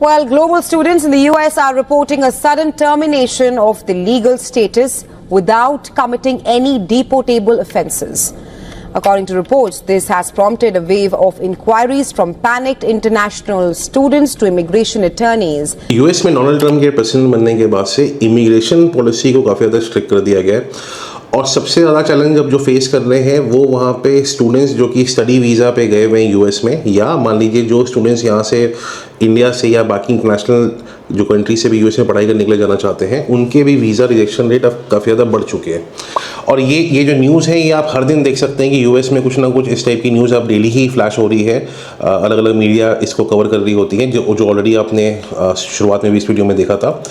Well, global students in the US are reporting a sudden termination of the legal status without committing any deportable offences. According to reports, this has prompted a wave of inquiries from panicked international students to immigration attorneys. US में Donald Trump के president बनने के बाद से immigration policy को काफ़ी ज़्यादा strict कर दिया गया है और सबसे ज़्यादा चैलेंज अब जो फेस कर रहे हैं वो वहाँ पे स्टूडेंट्स जो कि स्टडी वीज़ा पे गए हुए हैं यूएस में, या मान लीजिए जो स्टूडेंट्स यहाँ से इंडिया से या बाकी इंटरनेशनल जो कंट्री से भी यूएस में पढ़ाई करने के लिए जाना चाहते हैं, उनके भी वीज़ा रिजेक्शन रेट अब काफ़ी ज़्यादा बढ़ चुके हैं। और ये जो न्यूज़ है ये आप हर दिन देख सकते हैं कि यूएस में कुछ ना कुछ इस टाइप की न्यूज़ अब डेली ही फ्लैश हो रही है। अलग अलग मीडिया इसको कवर कर रही होती है, जो ऑलरेडी आपने शुरुआत में भी इस वीडियो में देखा था।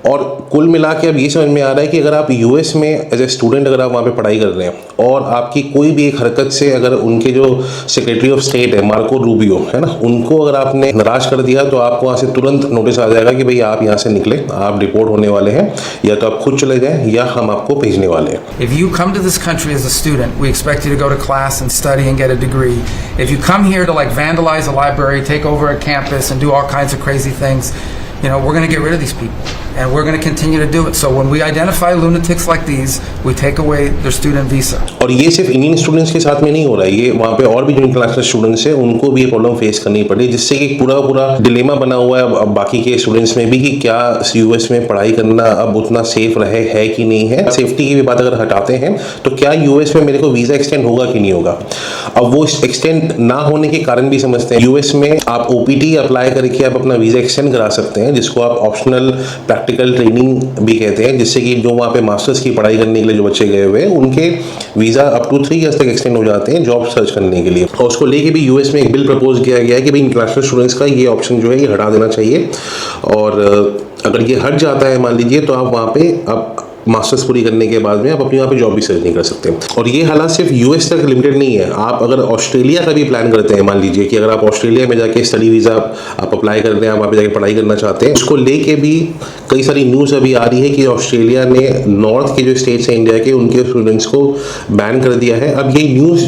और कुल मिला के अब ये समझ में आ रहा है कि अगर आप यूएस में एज ए स्टूडेंट अगर आप वहाँ पे पढ़ाई कर रहे हैं और आपकी कोई भी एक हरकत से अगर उनके जो सेक्रेटरी ऑफ स्टेट है मार्को रूबियो है ना, उनको अगर आपने नाराज कर दिया तो आपको वहाँ से तुरंत नोटिस आ जाएगा कि भाई आप यहाँ से निकले, आप डिपोर्ट होने वाले हैं, या तो आप खुद चले जाएं या हम आपको भेजने वाले हैं। If you come to this country as a student, we expect you to go to class and study and get a degree. If you come here to like vandalize a library, take over a campus and do all kinds of crazy things, you know, we're going to get rid of these people and we're going to continue to do it. So when we identify lunatics like these, we take away their student visa. और ये सिर्फ Indian students के साथ में नहीं हो रहा है, ये वहाँ पे और भी जो इंटरनेशनल स्टूडेंट्स हैं उनको भी ये प्रॉब्लम फेस करनी पड़ी, जिससे कि पूरा डिलेमा बना हुआ है अब बाकी के स्टूडेंट्स में भी कि क्या यूएस में पढ़ाई करना अब उतना सेफ है कि नहीं है। सेफ्टी की भी बात अगर हटाते हैं तो क्या यूएस में मेरे को वीज़ा एक्सटेंड होगा कि नहीं होगा। अब वो एक्सटेंड ना होने के कारण भी समझते हैं। यूएस में आप ओपीटी अप्लाई करके आप अपना वीज़ा एक्सटेंड करा सकते हैं, जिसको आप ऑप्शनल प्रैक्टिकल ट्रेनिंग भी कहते हैं, जिससे कि जो वहाँ पे मास्टर्स की पढ़ाई करने के लिए जो बच्चे गए हुए हैं उनके वीज़ा अप टू 3 ईयर्स तक एक्सटेंड हो जाते हैं जॉब सर्च करने के लिए। और उसको लेके भी यूएस में एक बिल प्रपोज किया गया है कि भाई इंटरनेशनल स्टूडेंट्स का ये ऑप्शन जो है ये हटा देना चाहिए, और अगर ये हट जाता है मान लीजिए तो आप वहाँ पे आप मास्टर्स पूरी करने के बाद में आप अपनी वहाँ पे जॉब भी सर्च नहीं कर सकते। और ये हालात सिर्फ यूएस तक लिमिटेड नहीं है। आप अगर ऑस्ट्रेलिया का भी प्लान करते हैं, मान लीजिए कि अगर आप ऑस्ट्रेलिया में जाके स्टडी वीज़ा आप अप्लाई कर रहे हैं, आप वहाँ पे जाके पढ़ाई करना चाहते हैं, उसको लेके भी कई सारी न्यूज़ अभी आ रही है कि ऑस्ट्रेलिया ने नॉर्थ के जो स्टेट्स हैं इंडिया के, उनके स्टूडेंट्स को बैन कर दिया है। अब ये न्यूज़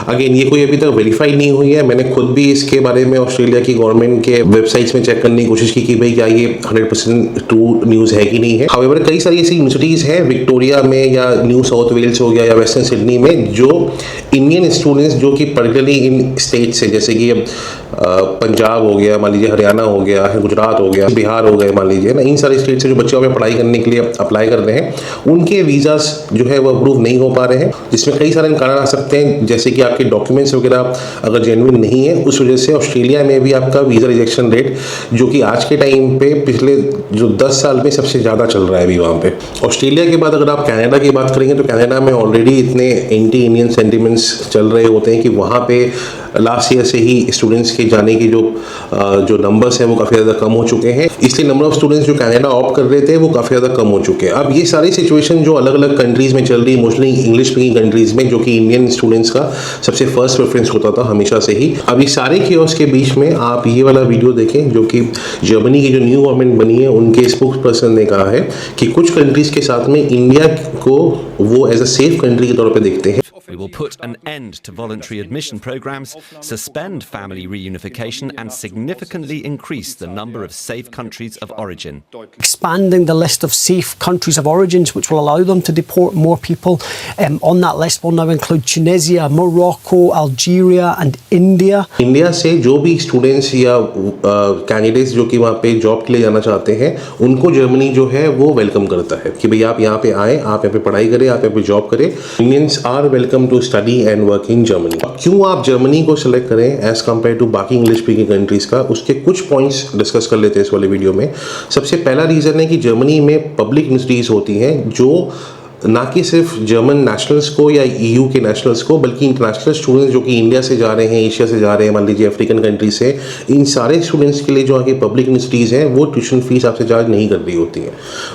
अगेन ये कोई अभी तक वेरीफाई नहीं हुई है। मैंने खुद भी इसके बारे में ऑस्ट्रेलिया की गवर्नमेंट के वेबसाइट्स में चेक करने की कोशिश की कि भाई क्या ये 100% ट्रू न्यूज़ है कि नहीं है। हाउएवर कई सारी ऐसी यूनिवर्सिटीज़ हैं विक्टोरिया में या न्यू साउथ वेल्स हो गया या वेस्टर्न सिडनी में, जो इंडियन स्टूडेंट्स जो कि पर्टिकुलरली इन स्टेट से, जैसे कि अब पंजाब हो गया, मान लीजिए हरियाणा हो गया, गुजरात हो गया, बिहार हो गए, मान लीजिए ना, इन सारे स्टेट से जो बच्चे में पढ़ाई करने के लिए अप्लाई कर रहे हैं, उनके वीज़ास जो है वो अप्रूव नहीं हो पा रहे हैं, जिसमें कई सारे कारण आ सकते हैं, जैसे कि आपके डॉक्यूमेंट्स वगैरह अगर जेन्युइन नहीं है, उस वजह से ऑस्ट्रेलिया में भी आपका वीज़ा रिजेक्शन रेट जो कि आज के टाइम पे पिछले जो 10 साल में सबसे ज़्यादा चल रहा है अभी वहाँ पे। ऑस्ट्रेलिया के बाद अगर आप कनाडा की बात करेंगे तो कनाडा में ऑलरेडी इतने एंटी इंडियन सेंटिमेंट्स चल रहे होते हैं कि वहाँ पे लास्ट ईयर से ही स्टूडेंट्स के जाने की जो नंबर्स हैं वो काफ़ी ज़्यादा कम हो चुके हैं, इसलिए नंबर ऑफ स्टूडेंट्स जो कनाडा ऑप्ट कर रहे थे वो काफ़ी ज़्यादा कम हो चुके हैं। अब ये सारी सिचुएशन जो अलग अलग कंट्रीज़ में चल रही है, मोस्टली इंग्लिश स्पीकिंग कंट्रीज़ में, जो कि इंडियन स्टूडेंट्स का सबसे फर्स्ट प्रेफरेंस होता था हमेशा से ही। अब ये सारे केओस के बीच में आप ये वाला वीडियो देखें जो कि जर्मनी की जो न्यू गवर्नमेंट बनी है उनके स्पोक्स पर्सन ने कहा है कि कुछ कंट्रीज़ के साथ में इंडिया को वो एज अ सेफ कंट्री के तौर पे देखते हैं। We will put an end to voluntary admission programs, suspend family reunification and significantly increase the number of safe countries of origin. Expanding the list of safe countries of origins, which will allow them to deport more people. On that list will now include Tunisia, Morocco, Algeria and India. India से जो भी students या candidates जो कि वहाँ पे job के लिए जाना चाहते हैं, उनको जर्मनी जो है वो वेलकम करता है कि भाई आप यहाँ पे आए, आप यहाँ पे पढ़ाई करें, आप यहाँ पे जॉब करें। Indians are welcome to study and work in Germany. क्यों आप जर्मनी को सिलेक्ट करें एज कम्पेयर टू बाकी इंग्लिश स्पीकिंग कंट्रीज का, उसके कुछ पॉइंट्स डिस्कस कर लेते हैं इस वाले वीडियो में। सबसे पहला रीज़न है कि जर्मनी में पब्लिक यूनिवर्सिटीज़ होती हैं जो ना कि सिर्फ जर्मन नेशनल्स को या ईयू के नेशनल्स को, बल्कि इंटरनेशनल स्टूडेंट्स जो कि इंडिया से जा रहे हैं, एशिया से जा रहे हैं, मान लीजिए अफ्रीकन कंट्री से, इन सारे स्टूडेंट्स के लिए जो आगे पब्लिक यूनिवर्सिटीज़ हैं वो ट्यूशन फीस आपसे चार्ज नहीं कर रही होती हैं।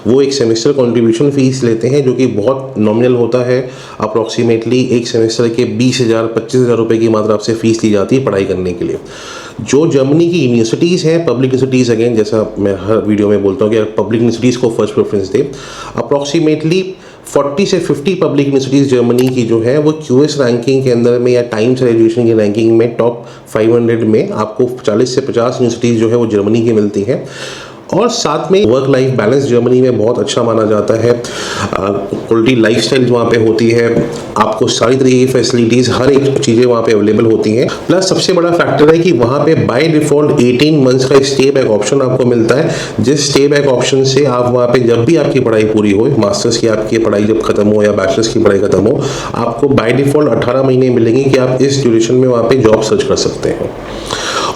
वो एक सेमेस्टर कॉन्ट्रीब्यूशन फीस लेते हैं जो कि बहुत नॉमिनल होता है। अप्रॉक्सीमेटली एक सेमेस्टर के 20,000-25,000 रुपये की मात्रा आपसे फीस ली जाती है पढ़ाई करने के लिए। जो जर्मनी की यूनिवर्सिटीज़ हैं, पब्लिक यूनिवर्सिटीज़, अगेन जैसा मैं हर वीडियो में बोलता हूँ कि पब्लिक यूनिवर्सिटीज़ को फर्स्ट प्रेफरेंस दे, अप्रॉक्सीमेटली 40 से 50 पब्लिक यूनिवर्सिटीज़ जर्मनी की जो है वो QS रैंकिंग के अंदर में या टाइम्स एजुकेशन की रैंकिंग में टॉप 500 में आपको 40 से 50 यूनिवर्सिटीज़ जो है वो जर्मनी की मिलती हैं। और साथ में वर्क लाइफ बैलेंस जर्मनी में बहुत अच्छा माना जाता है। क्वालिटी लाइफस्टाइल वहाँ पे होती है, आपको सारी तरीके की फैसिलिटीज़ हर एक चीज़ें वहाँ पे अवेलेबल होती हैं। प्लस सबसे बड़ा फैक्टर है कि वहाँ पे बाय डिफ़ॉल्ट 18 मंथ्स का स्टे बैक ऑप्शन आपको मिलता है, जिस स्टे बैक ऑप्शन से आप वहाँ पे जब भी आपकी पढ़ाई पूरी हो, मास्टर्स की आपकी पढ़ाई जब खत्म हो या बैचलर्स की पढ़ाई खत्म हो, आपको बाय डिफ़ॉल्ट 18 महीने मिलेंगे कि आप इस ड्यूरेशन में वहाँ पे जॉब सर्च कर सकते हैं।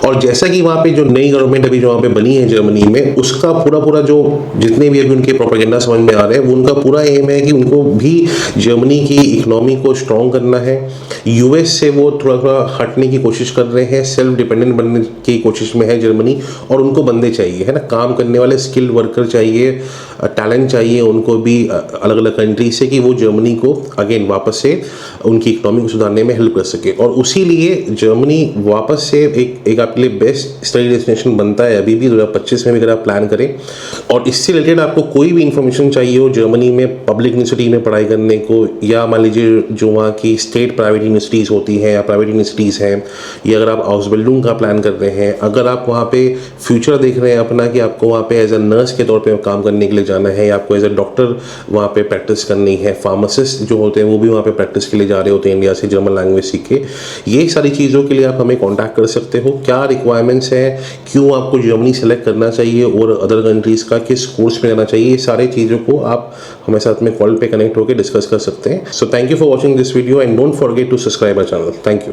और जैसा कि वहाँ पे जो नई गवर्नमेंट अभी जो वहाँ पे बनी है जर्मनी में, उसका पूरा जो जितने भी अभी उनके प्रोपेगेंडा समझ में आ रहे हैं, वो उनका पूरा एम है कि उनको भी जर्मनी की इकोनॉमी को स्ट्रॉन्ग करना है। US से वो थोड़ा हटने की कोशिश कर रहे हैं, सेल्फ डिपेंडेंट बनने की कोशिश में है जर्मनी, और उनको बंदे चाहिए, है ना, काम करने वाले स्किल्ड वर्कर चाहिए, टैलेंट चाहिए उनको भी अलग अलग कंट्री से, कि वो जर्मनी को अगेन वापस से उनकी इकोनॉमी को सुधारने में हेल्प कर सके। और उसी लिए जर्मनी वापस से एक आपके लिए बेस्ट स्टडी डेस्टिनेशन बनता है अभी भी 2025 में भी, अगर आप प्लान करें। और इससे रिलेटेड आपको कोई भी इंफॉर्मेशन चाहिए हो जर्मनी में पब्लिक यूनिवर्सिटी में पढ़ाई करने को, या मान लीजिए जो वहाँ की स्टेट प्राइवेट यूनिवर्सिटीज़ होती हैं या प्राइवेट यूनिवर्सिटीज़ हैं, या अगर आप आउसबिल्डिंग का प्लान कर रहे हैं, अगर आप वहाँ पे फ्यूचर देख रहे हैं अपना कि आपको वहाँ पे एज अ नर्स के तौर पे काम करने के लिए जाना है, या आपको एज अ डॉक्टर वहाँ पे प्रैक्टिस करनी है, फार्मासिस्ट जो होते हैं वो भी वहाँ पे प्रैक्टिस के लिए जा रहे होते हैं इंडिया से जर्मन लैंग्वेज सीख के, ये सारी चीज़ों के लिए आप हमें कॉन्टैक्ट कर सकते हो। क्या रिक्वायरमेंट्स हैं, क्यों आपको जर्मनी सेलेक्ट करना चाहिए और अदर कंट्रीज़ का किस कोर्स में जाना चाहिए, ये सारे चीज़ों को आप हमारे साथ में कॉल पे कनेक्ट होकर डिस्कस कर सकते हैं। So thank you for watching this video and don't forget to subscribe our channel. Thank you.